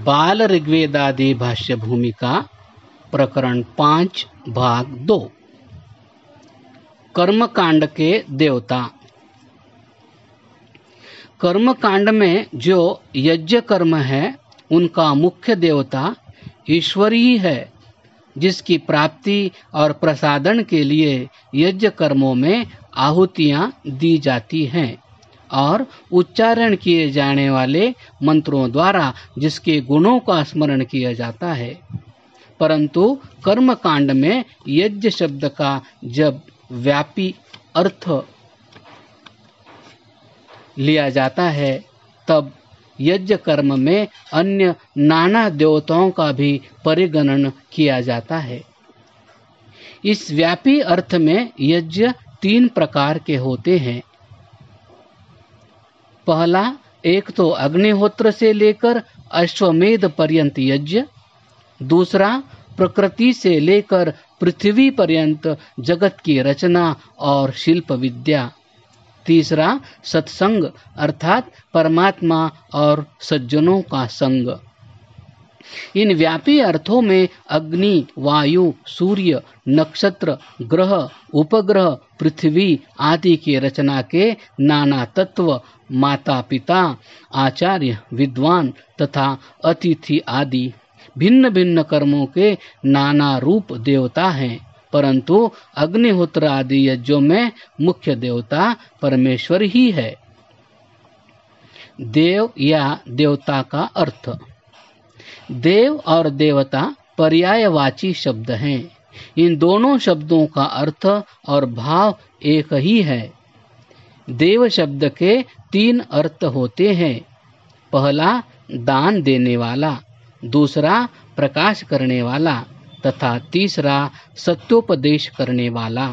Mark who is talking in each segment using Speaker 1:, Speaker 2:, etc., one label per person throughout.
Speaker 1: बाल ऋग्वेदादि भाष्य भूमिका प्रकरण 5 भाग 2। कर्मकांड के देवता। कर्मकांड में जो यज्ञ कर्म है उनका मुख्य देवता ईश्वर ही है, जिसकी प्राप्ति और प्रसादन के लिए यज्ञ कर्मों में आहुतियां दी जाती हैं और उच्चारण किए जाने वाले मंत्रों द्वारा जिसके गुणों का स्मरण किया जाता है। परंतु कर्म कांड में यज्ञ शब्द का जब व्यापी अर्थ लिया जाता है तब यज्ञ कर्म में अन्य नाना देवताओं का भी परिगणन किया जाता है। इस व्यापी अर्थ में यज्ञ 3 प्रकार के होते हैं। पहला, एक तो अग्निहोत्र से लेकर अश्वमेध पर्यंत यज्ञ। दूसरा, प्रकृति से लेकर पृथ्वी पर्यंत जगत की रचना और शिल्प विद्या। तीसरा, सत्संग अर्थात परमात्मा और सज्जनों का संग। इन व्यापी अर्थों में अग्नि, वायु, सूर्य, नक्षत्र, ग्रह, उपग्रह, पृथ्वी आदि की रचना के नाना तत्व, माता पिता, आचार्य, विद्वान तथा अतिथि आदि भिन्न भिन्न कर्मों के नाना रूप देवता हैं। परंतु अग्निहोत्र आदि यज्ञों में मुख्य देवता परमेश्वर ही है। देव या देवता का अर्थ। देव और देवता पर्यायवाची शब्द हैं। इन दोनों शब्दों का अर्थ और भाव एक ही है। देव शब्द के 3 अर्थ होते हैं। पहला, दान देने वाला, दूसरा, प्रकाश करने वाला तथा तीसरा, सत्योपदेश करने वाला।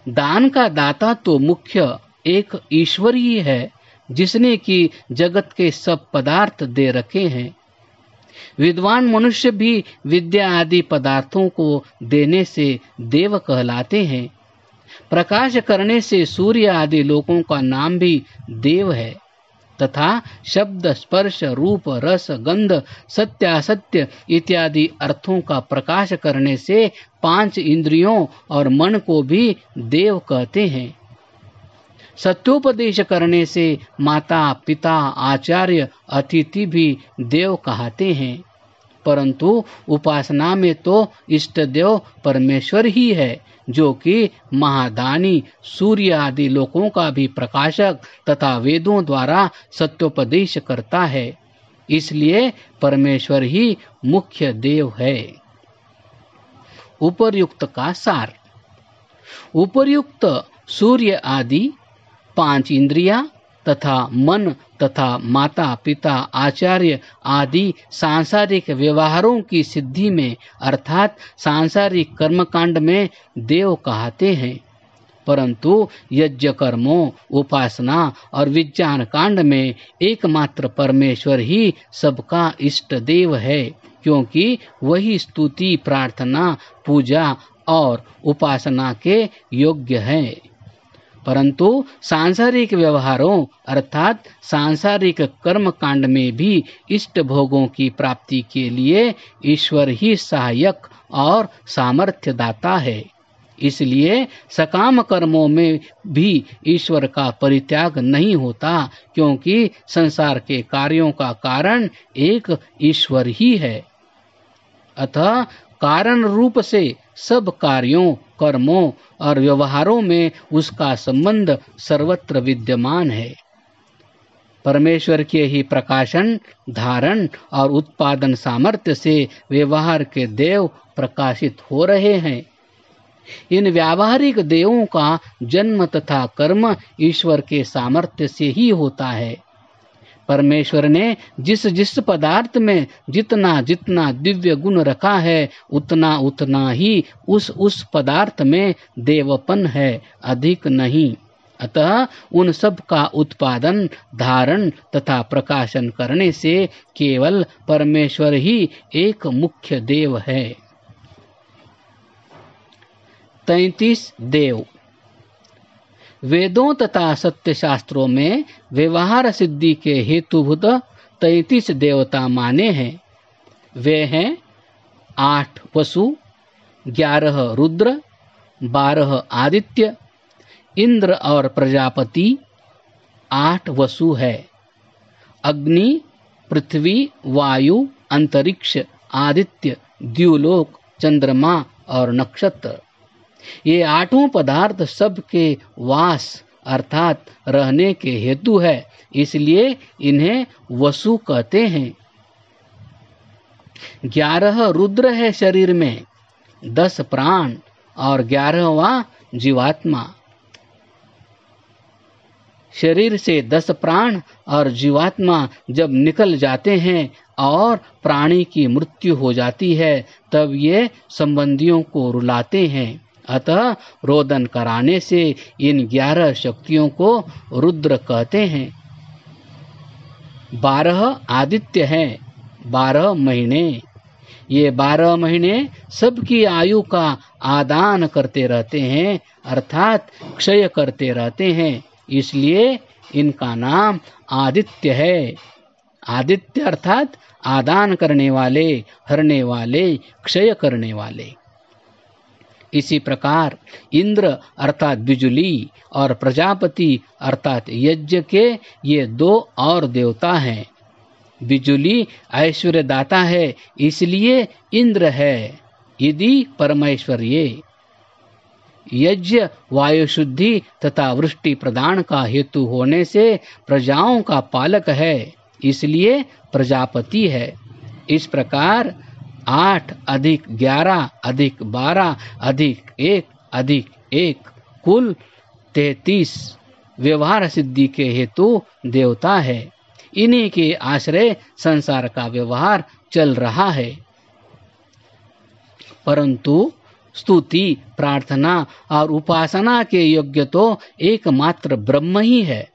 Speaker 1: दान का दाता तो मुख्य एक ईश्वर ही है, जिसने कि जगत के सब पदार्थ दे रखे हैं। विद्वान मनुष्य भी विद्या आदि पदार्थों को देने से देव कहलाते हैं। प्रकाश करने से सूर्य आदि लोकों का नाम भी देव है तथा शब्द, स्पर्श, रूप, रस, गंध, सत्यासत्य इत्यादि अर्थों का प्रकाश करने से 5 इंद्रियों और मन को भी देव कहते हैं। सत्योपदेश करने से माता पिता, आचार्य, अतिथि भी देव कहते हैं। परंतु उपासना में तो इष्ट देव परमेश्वर ही है, जो कि महादानी, सूर्य आदि लोकों का भी प्रकाशक तथा वेदों द्वारा सत्योपदेश करता है। इसलिए परमेश्वर ही मुख्य देव है। उपर्युक्त का सार। उपर्युक्त सूर्य आदि 5 इंद्रियां तथा मन तथा माता पिता, आचार्य आदि सांसारिक व्यवहारों की सिद्धि में अर्थात सांसारिक कर्मकांड में देव कहते हैं। परंतु यज्ञ कर्मों, उपासना और विज्ञान कांड में एकमात्र परमेश्वर ही सबका इष्ट देव है, क्योंकि वही स्तुति, प्रार्थना, पूजा और उपासना के योग्य है। परंतु सांसारिक व्यवहारों अर्थात सांसारिक कर्म कांड में भी इष्ट भोगों की प्राप्ति के लिए ईश्वर ही सहायक और सामर्थ्य दाता है। इसलिए सकाम कर्मों में भी ईश्वर का परित्याग नहीं होता, क्योंकि संसार के कार्यों का कारण एक ईश्वर ही है। अतः कारण रूप से सब कार्यों, कर्मों और व्यवहारों में उसका संबंध सर्वत्र विद्यमान है। परमेश्वर के ही प्रकाशन, धारण और उत्पादन सामर्थ्य से व्यवहार के देव प्रकाशित हो रहे हैं। इन व्यावहारिक देवों का जन्म तथा कर्म ईश्वर के सामर्थ्य से ही होता है। परमेश्वर ने जिस जिस पदार्थ में जितना जितना दिव्य गुण रखा है उतना उतना ही उस पदार्थ में देवपन है, अधिक नहीं। अतः उन सब का उत्पादन, धारण तथा प्रकाशन करने से केवल परमेश्वर ही एक मुख्य देव है। 33 देव। वेदों तथा सत्य शास्त्रों में व्यवहार सिद्धि के हेतुभूत 33 देवता माने हैं। वे हैं 8 वसु, 11 रुद्र, 12 आदित्य, इंद्र और प्रजापति 8 वसु है। अग्नि, पृथ्वी, वायु, अंतरिक्ष, आदित्य, द्युलोक, चंद्रमा और नक्षत्र, ये 8 पदार्थ सबके वास अर्थात रहने के हेतु है, इसलिए इन्हें वसु कहते हैं। 11 रुद्र है शरीर में, 10 प्राण और 11वां जीवात्मा। शरीर से 10 प्राण और जीवात्मा जब निकल जाते हैं और प्राणी की मृत्यु हो जाती है, तब ये संबंधियों को रुलाते हैं। अतः रोदन कराने से इन 11 शक्तियों को रुद्र कहते हैं। 12 आदित्य हैं, 12 महीने। ये 12 महीने सबकी आयु का आदान करते रहते हैं, अर्थात क्षय करते रहते हैं, इसलिए इनका नाम आदित्य है। आदित्य अर्थात आदान करने वाले, हरने वाले, क्षय करने वाले। इसी प्रकार इंद्र अर्थात बिजुली और प्रजापति अर्थात यज्ञ के ये 2 और देवता हैं। बिजुली ऐश्वर्य दाता है, इसलिए इंद्र है, यदि परमेश्वर्ये। यज्ञ वायु शुद्धि तथा वृष्टि प्रदान का हेतु होने से प्रजाओं का पालक है, इसलिए प्रजापति है। इस प्रकार 8 अधिक 11 अधिक 12 अधिक 1 अधिक 1 कुल 33 व्यवहार सिद्धि के हेतु देवता है। इन्हीं के आश्रय संसार का व्यवहार चल रहा है। परंतु स्तुति, प्रार्थना और उपासना के योग्य तो एकमात्र ब्रह्म ही है।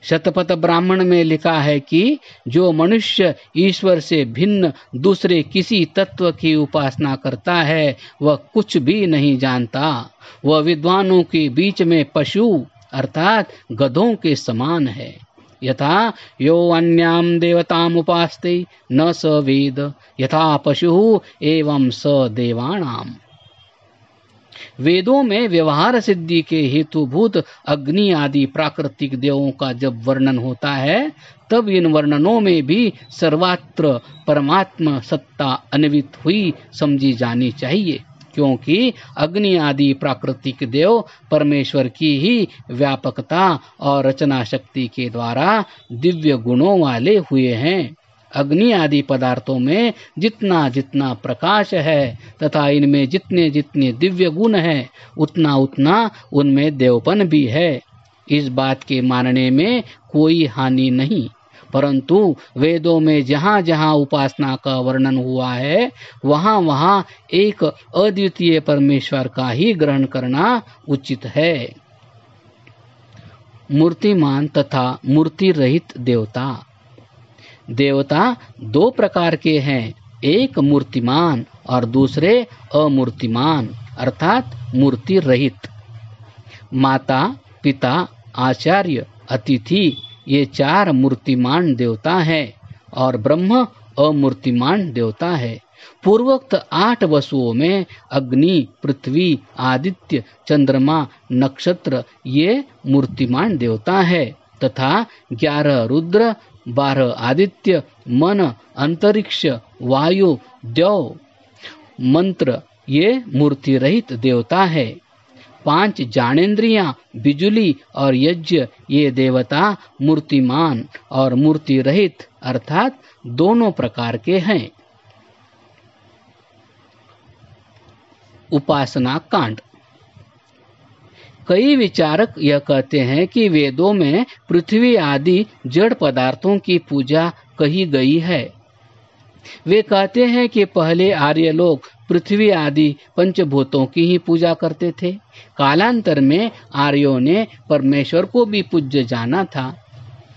Speaker 1: शतपथ ब्राह्मण में लिखा है कि जो मनुष्य ईश्वर से भिन्न दूसरे किसी तत्व की उपासना करता है, वह कुछ भी नहीं जानता। वह विद्वानों के बीच में पशु अर्थात गधों के समान है। यथा यो अन्याम देवताम उपास्ते न स वेद यथा पशु एवं स देवानाम। वेदों में व्यवहार सिद्धि के हेतुभूत अग्नि आदि प्राकृतिक देवों का जब वर्णन होता है, तब इन वर्णनों में भी सर्वत्र परमात्मा सत्ता अन्वित हुई समझी जानी चाहिए, क्योंकि अग्नि आदि प्राकृतिक देव परमेश्वर की ही व्यापकता और रचना शक्ति के द्वारा दिव्य गुणों वाले हुए हैं। अग्नि आदि पदार्थों में जितना जितना प्रकाश है तथा इनमें जितने जितने दिव्य गुण हैं, उतना उतना उनमें देवपन भी है। इस बात के मानने में कोई हानि नहीं, परंतु वेदों में जहाँ जहाँ उपासना का वर्णन हुआ है, वहाँ वहाँ एक अद्वितीय परमेश्वर का ही ग्रहण करना उचित है। मूर्तिमान तथा मूर्ति रहित देवता। देवता 2 प्रकार के हैं, एक मूर्तिमान और दूसरे अमूर्तिमान अर्थात मूर्ति रहित। माता, पिता, आचार्य, अतिथि ये 4 मूर्तिमान देवता हैं और ब्रह्म अमूर्तिमान देवता है। पूर्वोक्त 8 वसुओं में अग्नि, पृथ्वी, आदित्य, चंद्रमा, नक्षत्र ये मूर्तिमान देवता है तथा 11 रुद्र, 12 आदित्य, मन, अंतरिक्ष, वायु, द्यौ, मंत्र ये मूर्ति रहित देवता है। 5 ज्ञानेंद्रियां, बिजुली और यज्ञ ये देवता मूर्तिमान और मूर्ति रहित अर्थात दोनों प्रकार के हैं। उपासना कांड। कई विचारक यह कहते हैं कि वेदों में पृथ्वी आदि जड़ पदार्थों की पूजा कही गई है। वे कहते हैं कि पहले आर्य लोग पृथ्वी आदि पंचभूतों की ही पूजा करते थे। कालांतर में आर्यों ने परमेश्वर को भी पूज्य जाना था,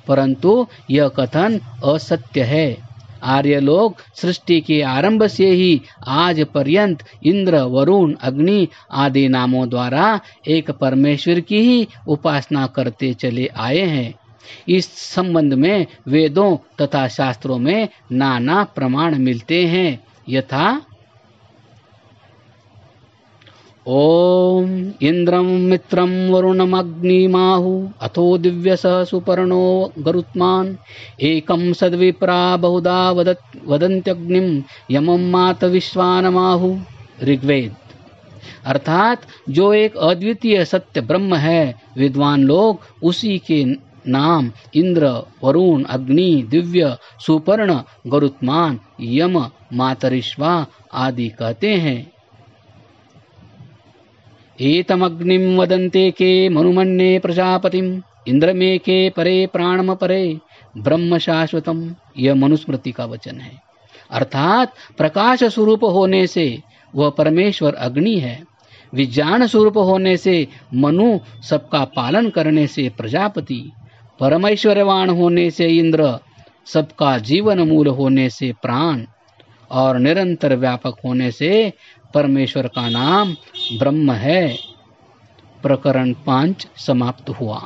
Speaker 1: परंतु यह कथन असत्य है। आर्य लोग सृष्टि के आरंभ से ही आज पर्यंत इंद्र, वरुण, अग्नि आदि नामों द्वारा एक परमेश्वर की ही उपासना करते चले आए हैं। इस संबंध में वेदों तथा शास्त्रों में नाना प्रमाण मिलते हैं। यथा ओम इंद्रम मित्रम वरुणमग्निमाहु अथो दिव्यसः सुपर्णो गरुत्मान एकम सद्विप्रा बहुधा वदन्त्यग्निम यमं मात विश्वानमाहु। ऋग्वेद। अर्थात जो एक अद्वितीय सत्य ब्रह्म है, विद्वान लोग उसी के नाम इंद्र, वरुण, अग्नि, दिव्य, सुपर्ण, गरुत्मान, यम, मातरिश्वा आदि कहते हैं। एतमग्निम वदन्ते के मनुमन्ये प्रजापतिम इंद्रमे के परे प्राणम परे ब्रह्म शाश्वतम। यह मनुस्मृति का वचन है। अर्थात प्रकाश स्वरूप होने से वह परमेश्वर अग्नि है, विज्ञान स्वरूप होने से मनु, सबका पालन करने से प्रजापति, परमेश्वरवान होने से इंद्र, सबका जीवन मूल होने से प्राण, और निरंतर व्यापक होने से परमेश्वर का नाम ब्रह्म है। प्रकरण 5 समाप्त हुआ।